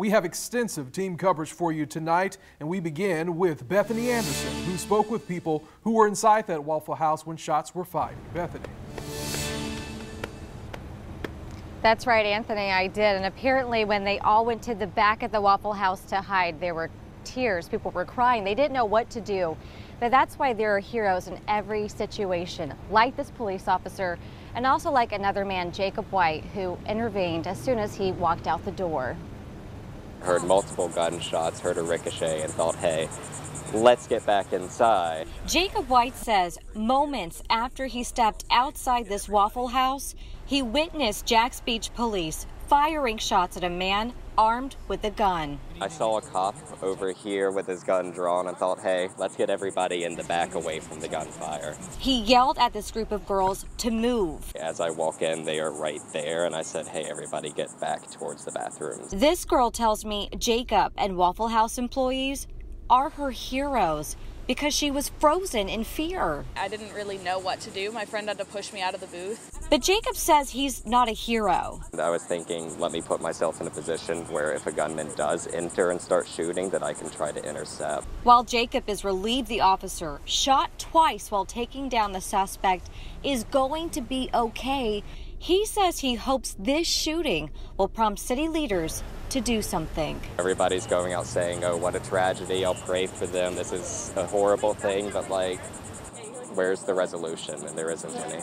We have extensive team coverage for you tonight, and we begin with Bethany Anderson, who spoke with people who were inside that Waffle House when shots were fired. Bethany. That's right, Anthony, I did. And apparently when they all went to the back of the Waffle House to hide, there were tears. People were crying. They didn't know what to do. But that's why there are heroes in every situation, like this police officer and also like another man, Jacob White, who intervened as soon as he walked out the door. Heard multiple gunshots, heard a ricochet, and thought, hey, let's get back inside. Jacob White says moments after he stepped outside this Waffle House, he witnessed Jax Beach police firing shots at a man armed with a gun. I saw a cop over here with his gun drawn and thought, hey, let's get everybody in the back away from the gunfire. He yelled at this group of girls to move. As I walk in, they are right there, and I said, hey, everybody get back towards the bathrooms. This girl tells me Jacob and Waffle House employees are her heroes because she was frozen in fear. I didn't really know what to do. My friend had to push me out of the booth. But Jacob says he's not a hero. I was thinking, let me put myself in a position where if a gunman does enter and start shooting, that I can try to intercept. While Jacob is relieved the officer, shot twice while taking down the suspect, is going to be okay, he says he hopes this shooting will prompt city leaders to do something. Everybody's going out saying, oh, what a tragedy, I'll pray for them, this is a horrible thing, but like, where's the resolution? And there isn't any.